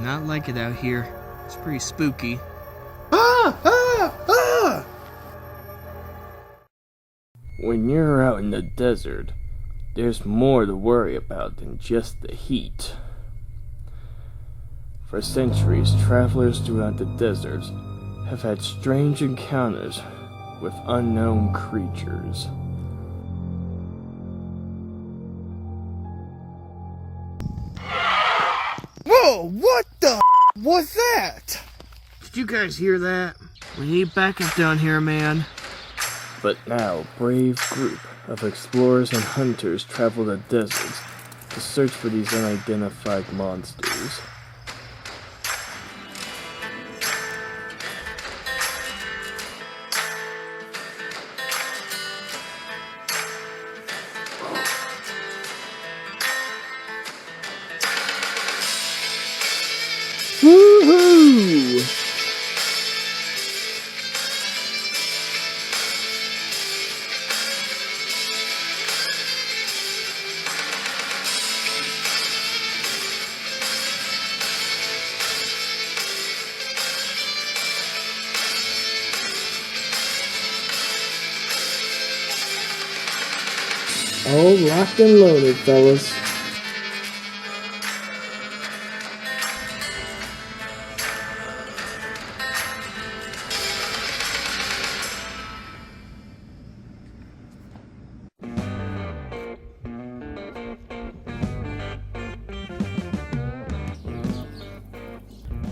not like it out here. It's pretty spooky. When you're out in the desert, there's more to worry about than just the heat. For centuries, travelers throughout the deserts have had strange encounters with unknown creatures. Whoa, what the was that? Did you guys hear that? We need backup down here, man. But now, a brave group of explorers and hunters travel the deserts to search for these unidentified monsters. Woohoo! All locked and loaded, fellas.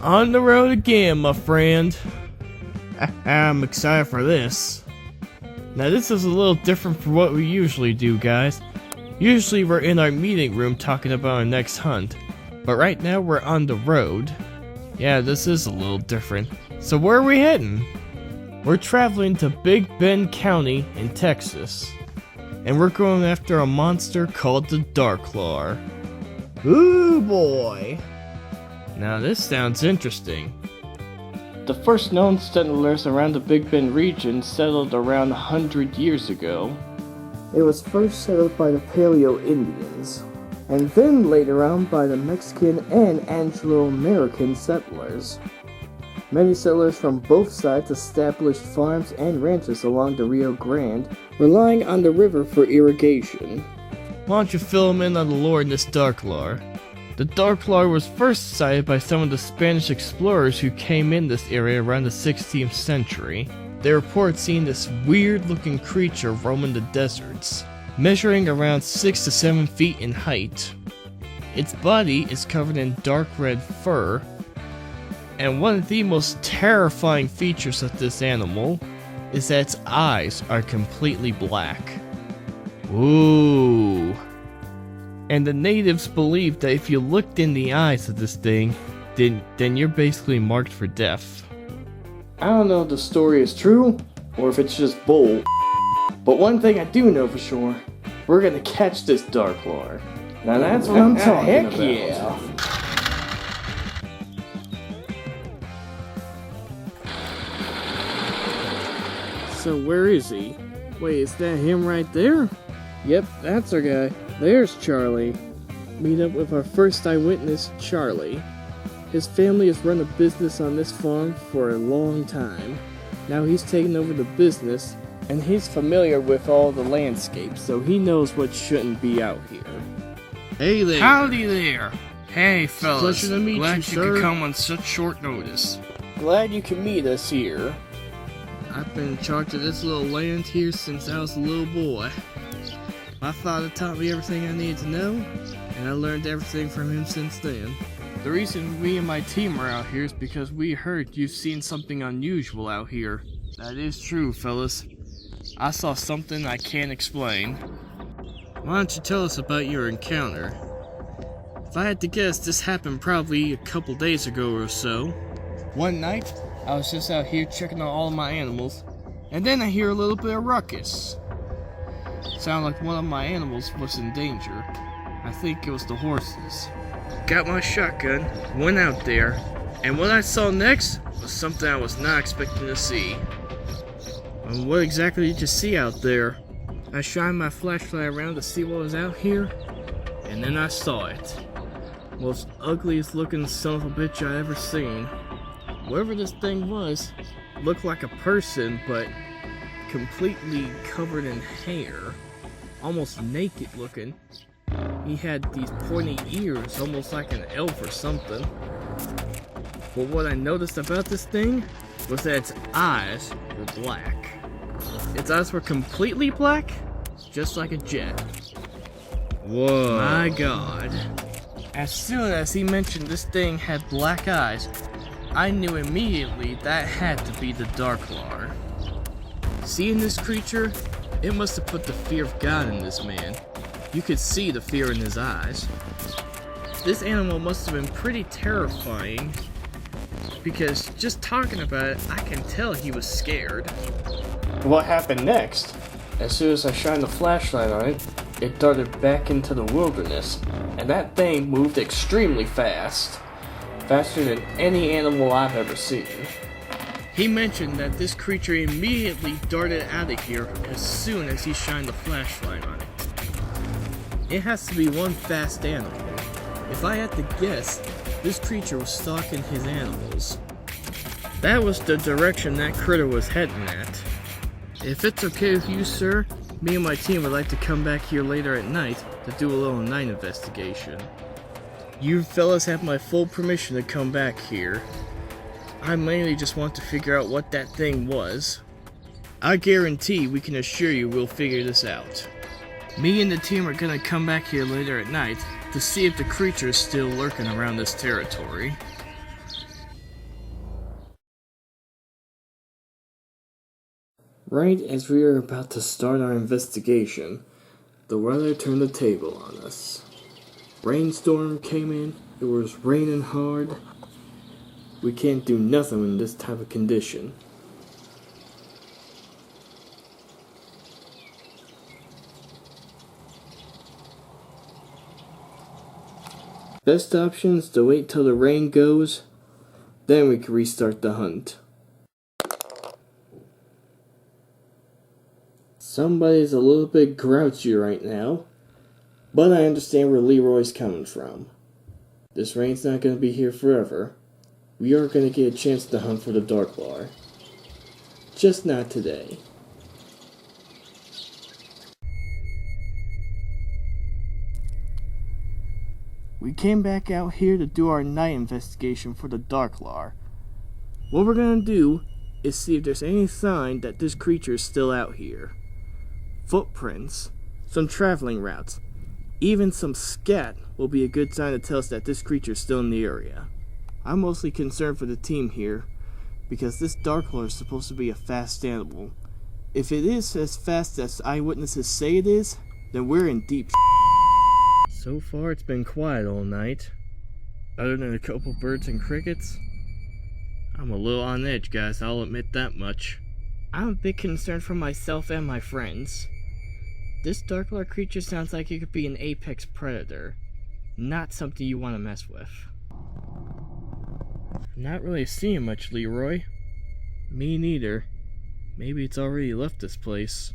On the road again, my friend. I'm excited for this. Now this is a little different from what we usually do, guys. Usually we're in our meeting room talking about our next hunt. But right now we're on the road. Yeah, this is a little different. So where are we heading? We're traveling to Big Bend County in Texas. And we're going after a monster called the Darklaw. Ooh boy. Now this sounds interesting. The first known settlers around the Big Bend region settled around 100 years ago. It was first settled by the Paleo Indians, and then later on by the Mexican and Anglo-American settlers. Many settlers from both sides established farms and ranches along the Rio Grande, relying on the river for irrigation. Why don't you fill them in on the lore in this Darklaw? The Darklaw was first sighted by some of the Spanish explorers who came in this area around the 16th century. They report seeing this weird-looking creature roaming the deserts, measuring around 6 to 7 feet in height. Its body is covered in dark red fur, and one of the most terrifying features of this animal is that its eyes are completely black. Ooh. And the natives believe that if you looked in the eyes of this thing, then you're basically marked for death. I don't know if the story is true, or if it's just bull. But one thing I do know for sure, we're gonna catch this Darklaw. Now that's what I'm talking about. Yeah. So where is he? Wait, is that him right there? Yep, that's our guy. There's Charlie. Meet up with our first eyewitness, Charlie. His family has run a business on this farm for a long time. Now he's taken over the business, and he's familiar with all the landscapes, so he knows what shouldn't be out here. Hey there. Howdy there. Hey fellas, Pleasure to meet glad you, you sir. could come on such short notice. Glad you can meet us here. I've been in charge of this little land here since I was a little boy. My father taught me everything I needed to know, and I learned everything from him since then. The reason me and my team are out here is because we heard you've seen something unusual out here. That is true, fellas. I saw something I can't explain. Why don't you tell us about your encounter? If I had to guess, this happened probably a couple days ago or so. One night, I was just out here checking on all of my animals, and then I hear a little bit of ruckus. Sounded like one of my animals was in danger. I think it was the horses. Got my shotgun, went out there, and what I saw next was something I was not expecting to see. And what exactly did you see out there? I shined my flashlight around to see what was out here, and then I saw it. Most ugliest looking son of a bitch I ever seen. Whatever this thing was, looked like a person, but completely covered in hair. Almost naked looking. He had these pointy ears, almost like an elf or something. But what I noticed about this thing was that its eyes were black. Its eyes were completely black, just like a jet. Whoa. My god. As soon as he mentioned this thing had black eyes, I knew immediately that had to be the Darklar. Seeing this creature, it must have put the fear of God in this man. You could see the fear in his eyes. This animal must have been pretty terrifying, because just talking about it, I can tell he was scared. What happened next? As soon as I shined the flashlight on it, it darted back into the wilderness, and that thing moved extremely fast. Faster than any animal I've ever seen. He mentioned that this creature immediately darted out of here as soon as he shined the flashlight on it. It has to be one fast animal. If I had to guess, this creature was stalking his animals. That was the direction that critter was heading at. If it's okay with you, sir, me and my team would like to come back here later at night to do a little night investigation. You fellas have my full permission to come back here. I mainly just want to figure out what that thing was. I guarantee we can assure you we'll figure this out. Me and the team are gonna come back here later at night to see if the creature is still lurking around this territory. Right as we were about to start our investigation, the weather turned the table on us. Rainstorm came in, it was raining hard. We can't do nothing in this type of condition. Best option is to wait till the rain goes, then we can restart the hunt. Somebody's a little bit grouchy right now, but I understand where Leroy's coming from. This rain's not going to be here forever. We are going to get a chance to hunt for the Darklar. Just not today. We came back out here to do our night investigation for the Darklar. What we're gonna do is see if there's any sign that this creature is still out here. Footprints, some traveling routes, even some scat will be a good sign to tell us that this creature is still in the area. I'm mostly concerned for the team here, because this Darklar is supposed to be a fast animal. If it is as fast as eyewitnesses say it is, then we're in deep So far it's been quiet all night, other than a couple birds and crickets. I'm a little on edge, guys, I'll admit that much. I'm a bit concerned for myself and my friends. This Darklar creature sounds like it could be an apex predator, not something you want to mess with. Not really seeing much, Leroy. Me neither. Maybe it's already left this place.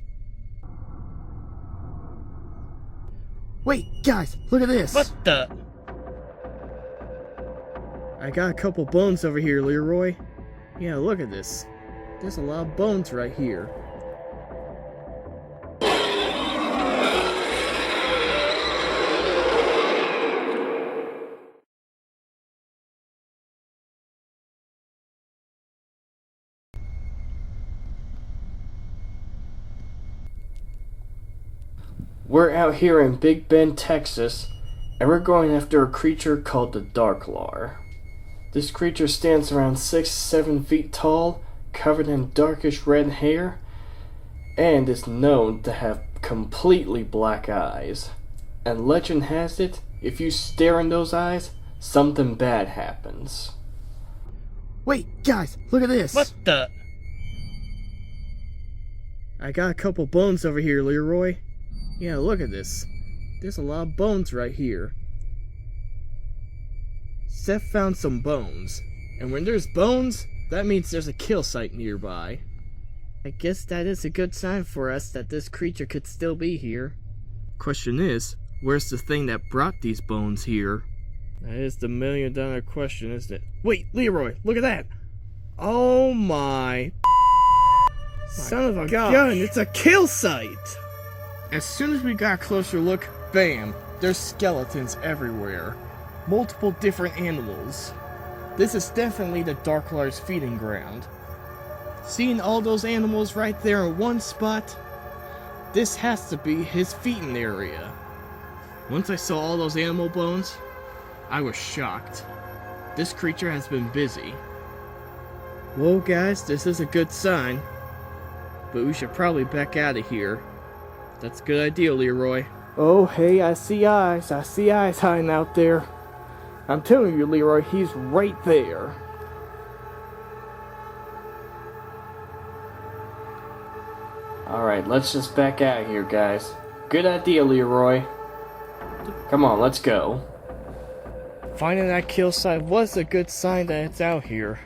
Wait, guys, look at this! What the? I got a couple bones over here, Leroy. Yeah, look at this. There's a lot of bones right here. We're out here in Big Bend, Texas, and we're going after a creature called the Darklar. This creature stands around 6-7 feet tall, covered in darkish red hair, and is known to have completely black eyes. And legend has it, if you stare in those eyes, something bad happens. Wait, guys, look at this! What the? I got a couple bones over here, Leroy. Yeah, look at this. There's a lot of bones right here. Seth found some bones, and when there's bones, that means there's a kill site nearby. I guess that is a good sign for us that this creature could still be here. Question is, where's the thing that brought these bones here? That is the $1,000,000 question, isn't it? Wait, Leroy, look at that! Oh my son of a gun, it's a kill site! As soon as we got a closer look, bam, there's skeletons everywhere. Multiple different animals. This is definitely the Darklar's feeding ground. Seeing all those animals right there in one spot, this has to be his feeding area. Once I saw all those animal bones, I was shocked. This creature has been busy. Well guys, this is a good sign. But we should probably back out of here. That's a good idea, Leroy. Oh, hey, I see eyes hiding out there. I'm telling you, Leroy, he's right there. Alright, let's just back out of here, guys. Good idea, Leroy. Come on, let's go. Finding that kill site was a good sign that it's out here.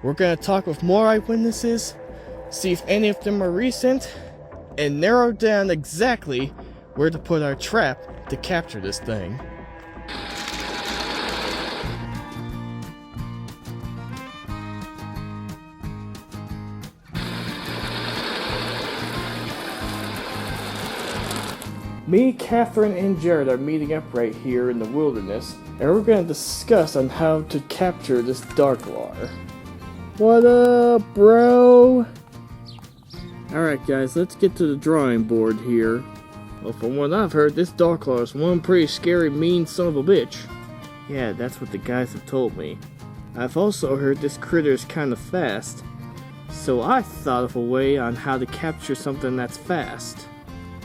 We're gonna talk with more eyewitnesses, see if any of them are recent, and narrow down exactly where to put our trap to capture this thing. Me, Catherine, and Jared are meeting up right here in the wilderness, and we're going to discuss on how to capture this Darklar. What up, bro? Alright guys, let's get to the drawing board here. Well, from what I've heard, this Darklar is one pretty scary, mean son of a bitch. Yeah, that's what the guys have told me. I've also heard this critter is kind of fast, so I thought of a way on how to capture something that's fast.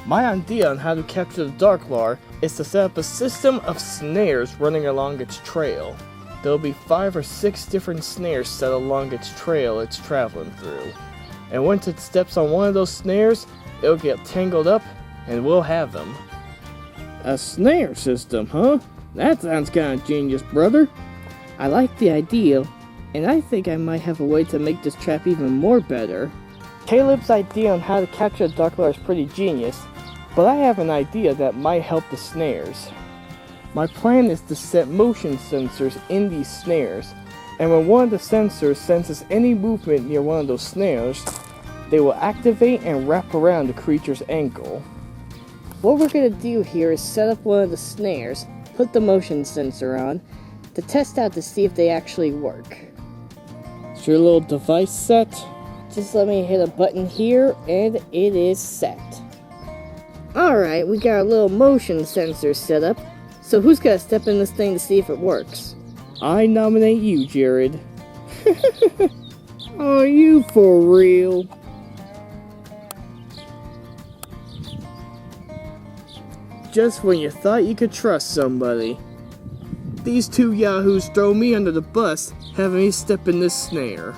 My idea on how to capture the Darklar is to set up a system of snares running along its trail. There'll be 5 or 6 different snares set along its trail it's traveling through. And once it steps on one of those snares, it'll get tangled up and we'll have them. A snare system, huh? That sounds kind of genius, brother. I like the idea, and I think I might have a way to make this trap even more better. Caleb's idea on how to capture the Darklar is pretty genius, but I have an idea that might help the snares. My plan is to set motion sensors in these snares, and when one of the sensors senses any movement near one of those snares, they will activate and wrap around the creature's ankle. What we're going to do here is set up one of the snares, put the motion sensor on, to test out to see if they actually work. Is your little device set? Just let me hit a button here, and it is set. Alright, we got our little motion sensor set up, so who's going to step in this thing to see if it works? I nominate you, Jared. Are you for real? Just when you thought you could trust somebody. These 2 yahoos throw me under the bus, having me step in this snare.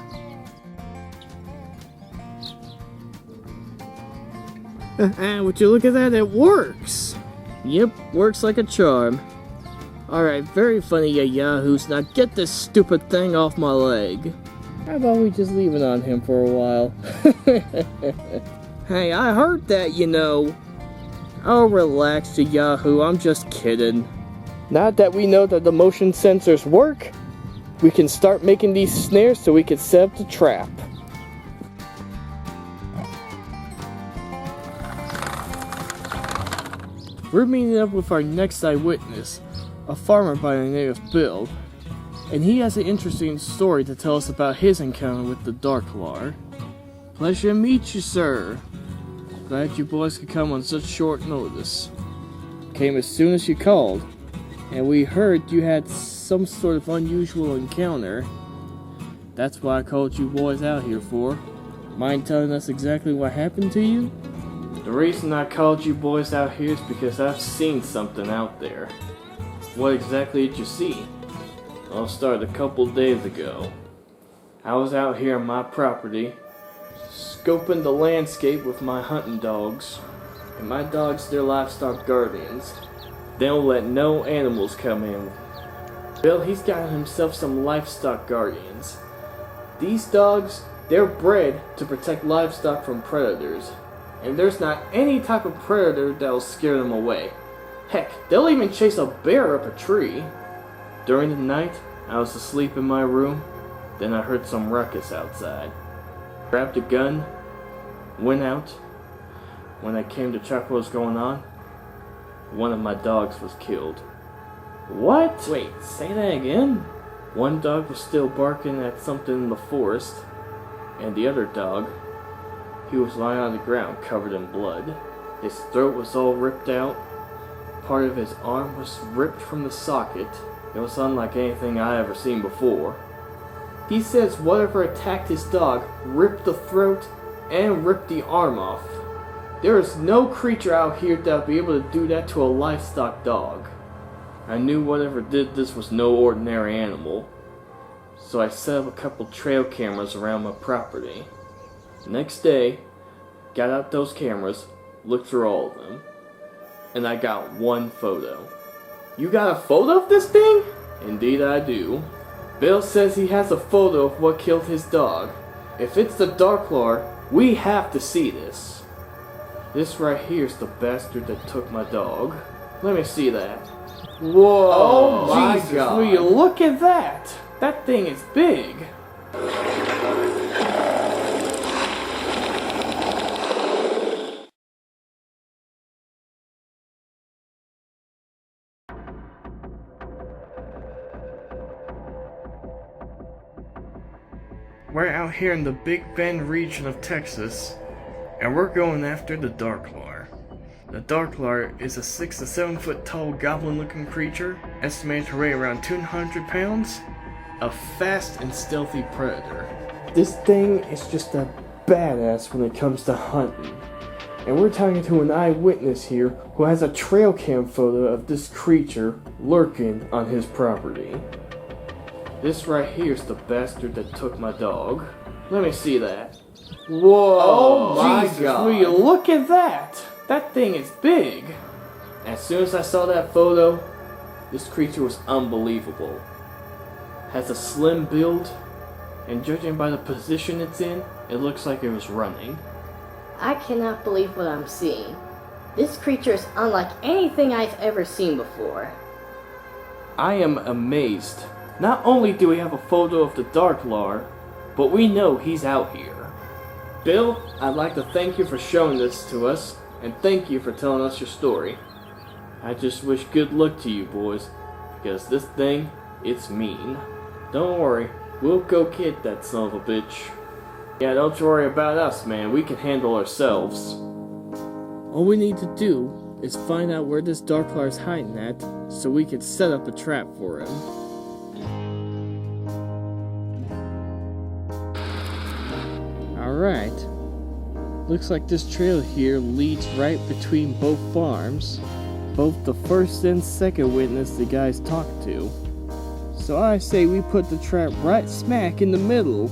Would you look at that, it works! Yep, works like a charm. Alright, very funny, you yahoos. Now get this stupid thing off my leg. How about we just leave it on him for a while? Hey, I heard that, you know. Oh, relax, you yahoo, I'm just kidding. Now that we know that the motion sensors work, we can start making these snares so we can set up the trap. We're meeting up with our next eyewitness, a farmer by the name of Bill, and he has an interesting story to tell us about his encounter with the Darklar. Pleasure to meet you, sir. Glad you boys could come on such short notice. Came as soon as you called, and we heard you had some sort of unusual encounter. That's what I called you boys out here for. Mind telling us exactly what happened to you? The reason I called you boys out here is because I've seen something out there. What exactly did you see? Well, it started a couple days ago. I was out here on my property, scoping the landscape with my hunting dogs. And my dogs, they're livestock guardians. They don't let no animals come in. Bill, he's got himself some livestock guardians. These dogs, they're bred to protect livestock from predators. And there's not any type of predator that'll scare them away. Heck, they'll even chase a bear up a tree. During the night, I was asleep in my room, then I heard some ruckus outside. Grabbed a gun, went out. When I came to check what was going on, one of my dogs was killed. What? Wait, say that again? One dog was still barking at something in the forest, and the other dog, he was lying on the ground covered in blood. His throat was all ripped out. Part of his arm was ripped from the socket. It was unlike anything I ever seen before. He says whatever attacked his dog ripped the throat and ripped the arm off. There is no creature out here that would be able to do that to a livestock dog. I knew whatever did this was no ordinary animal, so I set up a couple trail cameras around my property. Next day, got out those cameras, looked through all of them, and I got one photo. You got a photo of this thing? Indeed I do. Bill says he has a photo of what killed his dog. If it's the Darklaw, we have to see this. This right here is the bastard that took my dog. Let me see that. Whoa! Oh my Jesus, God! Will you look at that? That thing is big. We're out here in the Big Bend region of Texas, and we're going after the Darklaw. The Darklaw is a 6 to 7 foot tall goblin-looking creature, estimated to weigh around 200 pounds, a fast and stealthy predator. This thing is just a badass when it comes to hunting. And we're talking to an eyewitness here who has a trail cam photo of this creature lurking on his property. This right here is the bastard that took my dog. Let me see that. Whoa! Oh my Jesus, God! Will you look at that? That thing is big. As soon as I saw that photo, this creature was unbelievable. Has a slim build, and judging by the position it's in, it looks like it was running. I cannot believe what I'm seeing. This creature is unlike anything I've ever seen before. I am amazed. Not only do we have a photo of the Darklaw, but we know he's out here. Bill, I'd like to thank you for showing this to us, and thank you for telling us your story. I just wish good luck to you boys, because this thing, it's mean. Don't worry, we'll go get that son of a bitch. Yeah, don't you worry about us, man. We can handle ourselves. All we need to do is find out where this Darklaw is hiding at, so we can set up a trap for him. Alright. Looks like this trail here leads right between both farms. Both the first and second witness the guys talked to. So I say we put the trap right smack in the middle.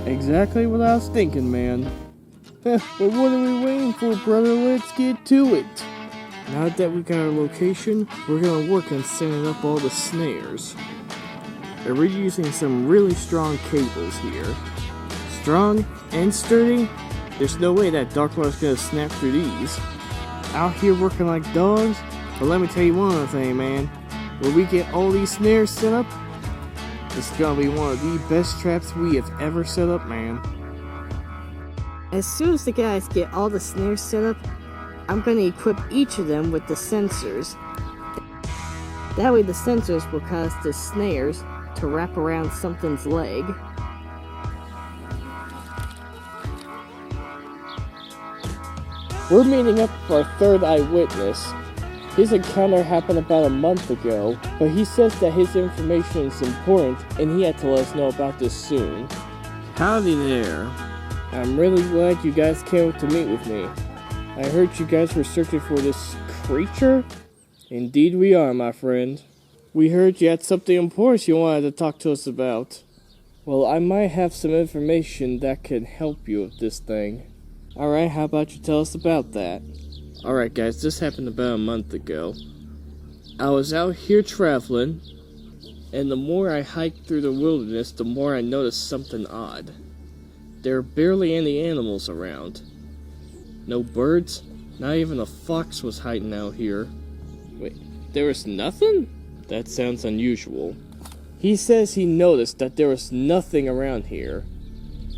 Exactly what I was thinking, man. Well, what are we waiting for, brother? Let's get to it. Now that we got our location, we're gonna work on setting up all the snares. And we're using some really strong cables here. Strong and sturdy. There's no way that Darklaw is gonna snap through these. Out here working like dogs, but let me tell you one other thing, man. When we get all these snares set up, it's gonna be one of the best traps we have ever set up, man. As soon as the guys get all the snares set up, I'm gonna equip each of them with the sensors. That way the sensors will cause the snares to wrap around something's leg. We're meeting up with our third eyewitness. His encounter happened about a month ago, but he says that his information is important and he had to let us know about this soon. Howdy there. I'm really glad you guys came to meet with me. I heard you guys were searching for this creature? Indeed we are, my friend. We heard you had something important you wanted to talk to us about. Well, I might have some information that can help you with this thing. Alright, how about you tell us about that? Alright guys, this happened about a month ago. I was out here traveling, and the more I hiked through the wilderness, the more I noticed something odd. There are barely any animals around. No birds, not even a fox was hiding out here. Wait, there was nothing? That sounds unusual. He says he noticed that there was nothing around here.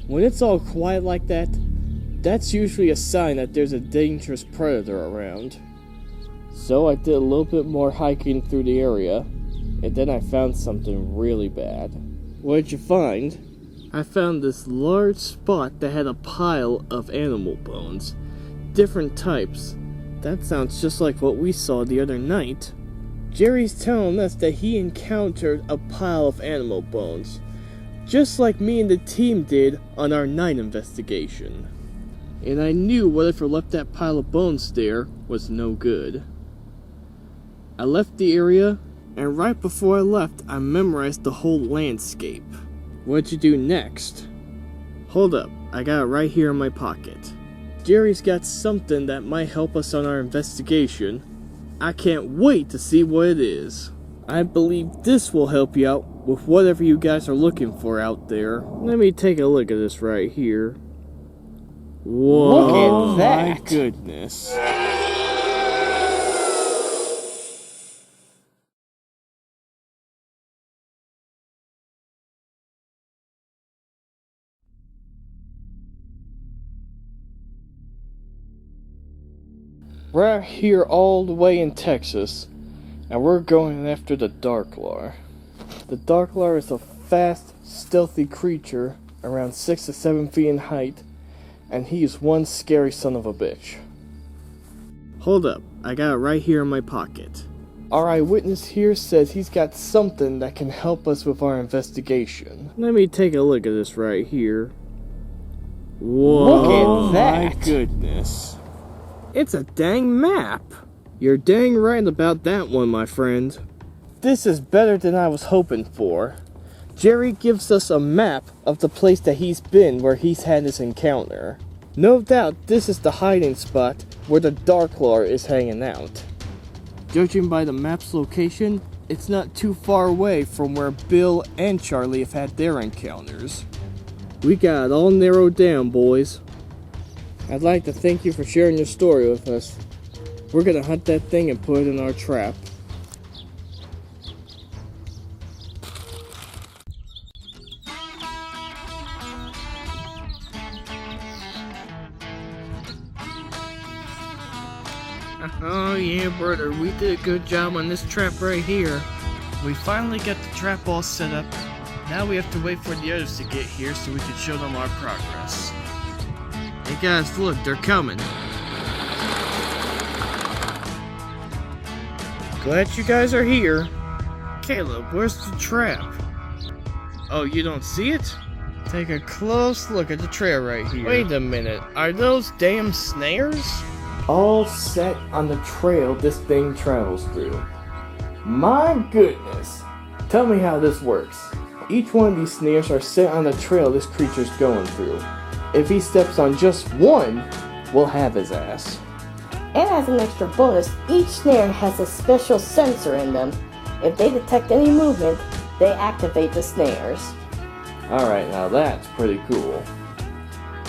When it's all quiet like that, that's usually a sign that there's a dangerous predator around. So I did a little bit more hiking through the area, and then I found something really bad. What'd you find? I found this large spot that had a pile of animal bones. Different types. That sounds just like what we saw the other night. Jerry's telling us that he encountered a pile of animal bones, just like me and the team did on our night investigation. And I knew whatever left that pile of bones there was no good. I left the area, and right before I left, I memorized the whole landscape. What'd you do next? Hold up, I got it right here in my pocket. Jerry's got something that might help us on our investigation. I can't wait to see what it is. I believe this will help you out with whatever you guys are looking for out there. Let me take a look at this right here. Whoa, look at that! My goodness. We're out here all the way in Texas, and we're going after the Darklaw. The Darklaw is a fast, stealthy creature around 6 to 7 feet in height, and he is one scary son of a bitch. Hold up, I got it right here in my pocket. Our eyewitness here says he's got something that can help us with our investigation. Let me take a look at this right here. Whoa, look at that! My goodness. It's a dang map. You're dang right about that one, my friend. This is better than I was hoping for. Jerry gives us a map of the place that he's been where he's had his encounter. No doubt this is the hiding spot where the Darklaw is hanging out. Judging by the map's location, it's not too far away from where Bill and Charlie have had their encounters. We got it all narrowed down, boys. I'd like to thank you for sharing your story with us. We're gonna hunt that thing and put it in our trap. Oh yeah, brother, we did a good job on this trap right here. We finally got the trap all set up. Now we have to wait for the others to get here so we can show them our progress. Hey guys, look, they're coming. Glad you guys are here. Caleb, where's the trap? Oh, you don't see it? Take a close look at the trail right here. Wait a minute, are those damn snares? All set on the trail this thing travels through. My goodness! Tell me how this works. Each one of these snares are set on the trail this creature's going through. If he steps on just one, we'll have his ass. And as an extra bonus, each snare has a special sensor in them. If they detect any movement, they activate the snares. Alright, now that's pretty cool.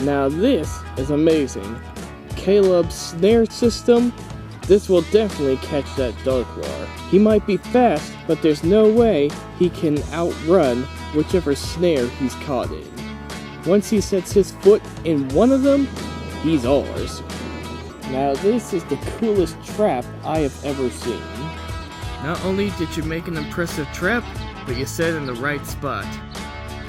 Now this is amazing. Caleb's snare system, this will definitely catch that Darklaw. He might be fast, but there's no way he can outrun whichever snare he's caught in. Once he sets his foot in one of them, he's ours. Now this is the coolest trap I have ever seen. Not only did you make an impressive trap, but you set it in the right spot.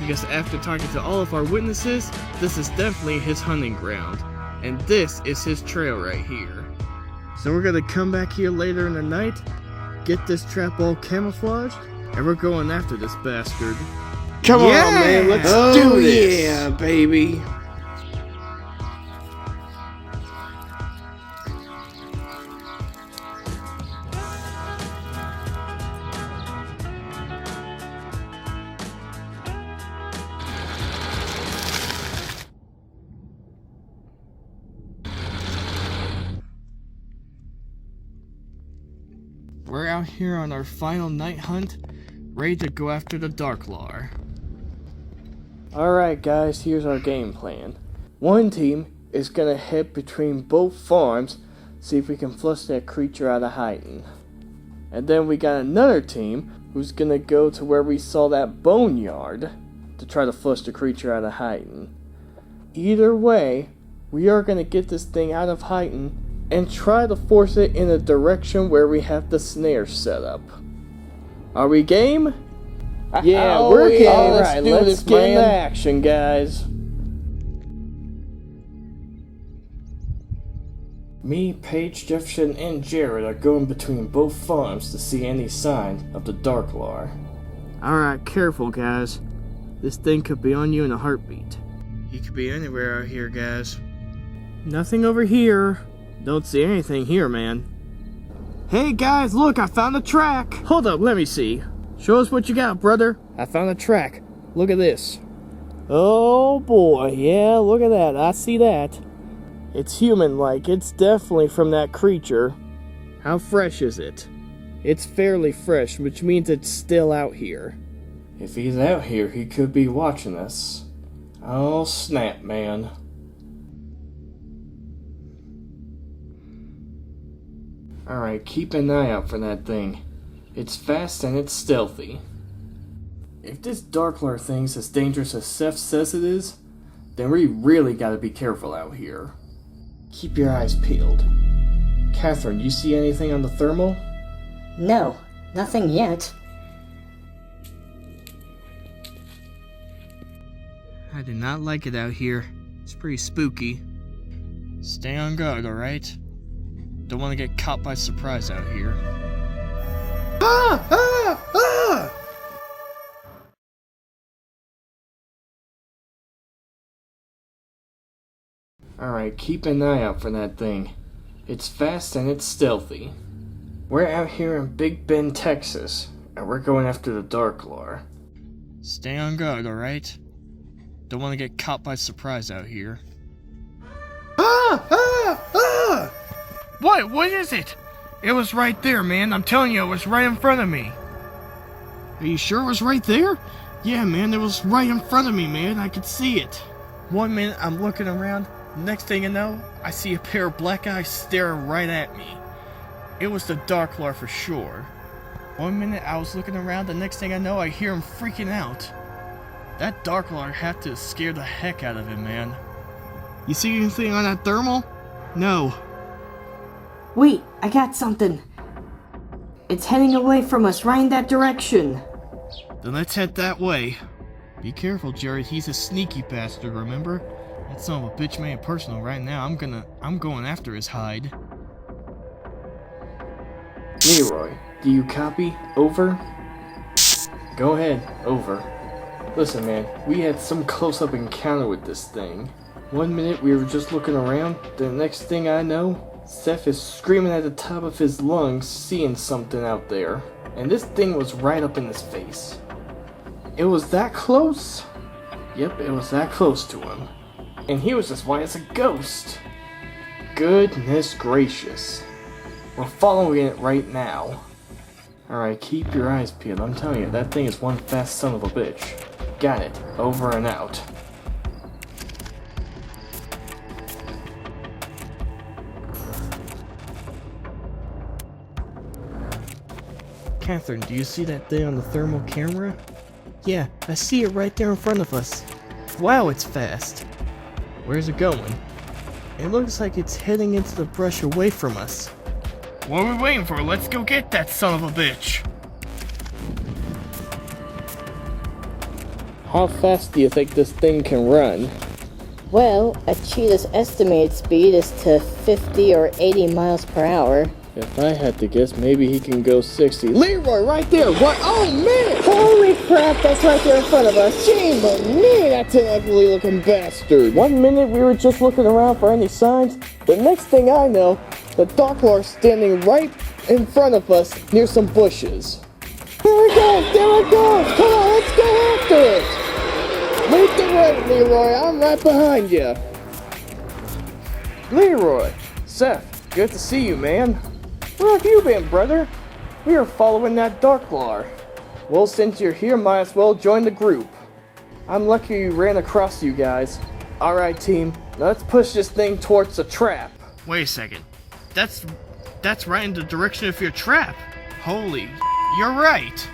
Because after talking to all of our witnesses, this is definitely his hunting ground. And this is his trail right here. So we're gonna come back here later in the night, get this trap all camouflaged, and we're going after this bastard. Come on, man, let's do this! Yeah, baby! We're out here on our final night hunt, ready to go after the Darklaw. Alright guys, here's our game plan. One team is gonna head between both farms, see if we can flush that creature out of hiding. And then we got another team who's gonna go to where we saw that boneyard to try to flush the creature out of hiding. Either way, we are gonna get this thing out of hiding and try to force it in a direction where we have the snare set up. Are we game? Yeah, we're game. Alright, let's get into action, guys. Me, Paige, Jefferson, and Jared are going between both farms to see any sign of the Darklar. Alright, careful, guys. This thing could be on you in a heartbeat. He could be anywhere out here, guys. Nothing over here. Don't see anything here, man. Hey, guys, look, I found a track. Hold up, let me see. Show us what you got, brother. I found a track. Look at this. Oh, boy. Yeah, look at that. I see that. It's human-like. It's definitely from that creature. How fresh is it? It's fairly fresh, which means it's still out here. If he's out here, he could be watching us. Oh, snap, man. Alright, keep an eye out for that thing. It's fast and it's stealthy. If this Darklar thing's as dangerous as Seth says it is, then we really gotta be careful out here. Keep your eyes peeled. Catherine, you see anything on the thermal? No, nothing yet. I do not like it out here. It's pretty spooky. Stay on guard, alright? Don't want to get caught by surprise out here. Ah! Ah! Ah! Alright, keep an eye out for that thing. It's fast and it's stealthy. We're out here in Big Bend, Texas, and we're going after the Darklar. Stay on guard, alright? Don't want to get caught by surprise out here. Ah! Ah! Ah! What is it? It was right there, man. I'm telling you, it was right in front of me. Are you sure it was right there? Yeah, man, it was right in front of me, man. I could see it. 1 minute, I'm looking around. Next thing I know, I see a pair of black eyes staring right at me. It was the Darklar for sure. 1 minute, I was looking around. The next thing I know, I hear him freaking out. That Darklar had to scare the heck out of him, man. You see anything on that thermal? No. Wait, I got something. It's heading away from us, right in that direction. Then let's head that way. Be careful, Jared. He's a sneaky bastard, remember? That son of a bitch made it personal right now. I'm going after his hide. Leroy, do you copy? Over? Go ahead, over. Listen, man, we had some close-up encounter with this thing. 1 minute we were just looking around, the next thing I know, Seth is screaming at the top of his lungs, seeing something out there. And this thing was right up in his face. It was that close? Yep, it was that close to him. And he was as white as a ghost. Goodness gracious. We're following it right now. Alright, keep your eyes peeled. I'm telling you, that thing is one fast son of a bitch. Got it. Over and out. Catherine, do you see that thing on the thermal camera? Yeah, I see it right there in front of us. Wow, it's fast. Where's it going? It looks like it's heading into the brush away from us. What are we waiting for? Let's go get that son of a bitch. How fast do you think this thing can run? Well, a cheetah's estimated speed is to 50 or 80 miles per hour. If I had to guess, maybe he can go 60. Leroy, right there! What? Oh, man! Holy crap, that's right there in front of us. Shame on me, that's an ugly looking bastard. 1 minute we were just looking around for any signs. The next thing I know, the Darklar's standing right in front of us near some bushes. There it goes! There it goes! Come on, let's go after it! Lead the way, Leroy. I'm right behind you. Leroy! Seth, good to see you, man. Where have you been, brother? We are following that Darklar. Well, since you're here, might as well join the group. I'm lucky you ran across you guys. Alright, team. Now let's push this thing towards the trap. Wait a second. That's right in the direction of your trap. Holy, you're right.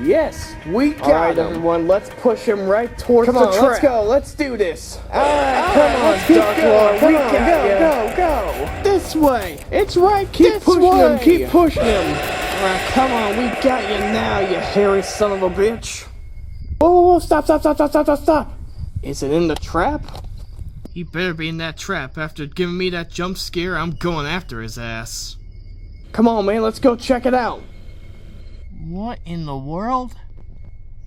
Yes, we got Alright, him. everyone, let's push him right towards Come the on, trap. let's go. Let's do this. Alright, come on, let's keep Dark going. Lord. Come We on, got go. This way. It's right, Keep this pushing way. him. Keep pushing him. Alright, come on, we got you now, you hairy son of a bitch. Whoa, stop. Is it in the trap? He better be in that trap. After giving me that jump scare, I'm going after his ass. Come on, man, let's go check it out. What in the world?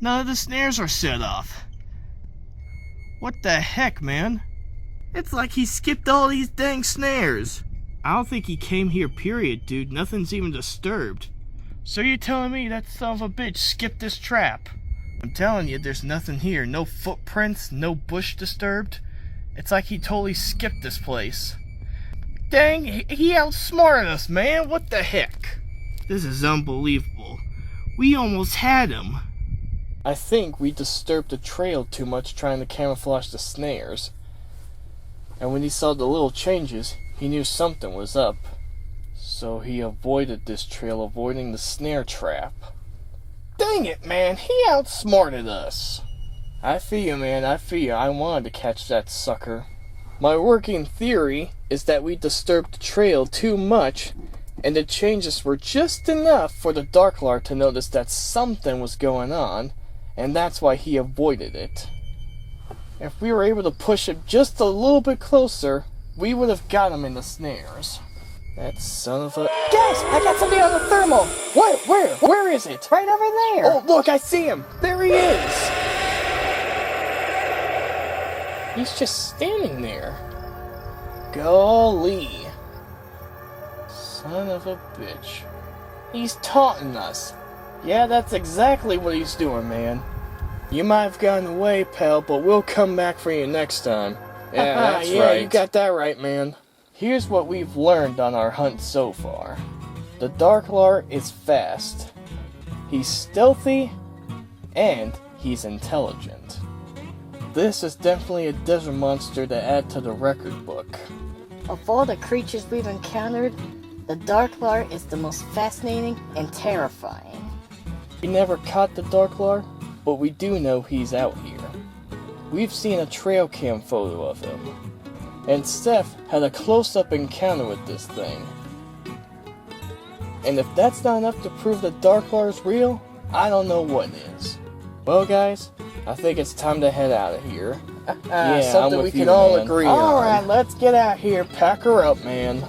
None of the snares are set off. What the heck, man? It's like he skipped all these dang snares. I don't think he came here, period, dude. Nothing's even disturbed. So you're telling me that son of a bitch skipped this trap? I'm telling you, there's nothing here. No footprints, no bush disturbed. It's like he totally skipped this place. Dang, he outsmarted us, man. What the heck? This is unbelievable. We almost had him. I think we disturbed the trail too much trying to camouflage the snares. And when he saw the little changes, he knew something was up. So he avoided this trail, avoiding the snare trap. Dang it, man. He outsmarted us. I feel you, man, I feel you. I wanted to catch that sucker. My working theory is that we disturbed the trail too much, and the changes were just enough for the Darklar to notice that something was going on, and that's why he avoided it. If we were able to push it just a little bit closer, we would have got him in the snares. That son of a... Guys, I got something on the thermal. What? Where is it? Right over there. Oh, look, I see him. There he is. He's just standing there. Golly. Son of a bitch. He's taunting us. Yeah, that's exactly what he's doing, man. You might have gotten away, pal, but we'll come back for you next time. Yeah, that's yeah, right. You got that right, man. Here's what we've learned on our hunt so far. The Darklar is fast. He's stealthy, and he's intelligent. This is definitely a desert monster to add to the record book. Of all the creatures we've encountered, the Darklar is the most fascinating and terrifying. We never caught the Darklar, but we do know he's out here. We've seen a trail cam photo of him, and Steph had a close-up encounter with this thing. And if that's not enough to prove the Darklar is real, I don't know what is. Well, guys, I think it's time to head out of here. Something we can all all agree agree on. on. Alright, let's get out here. Pack her up, man.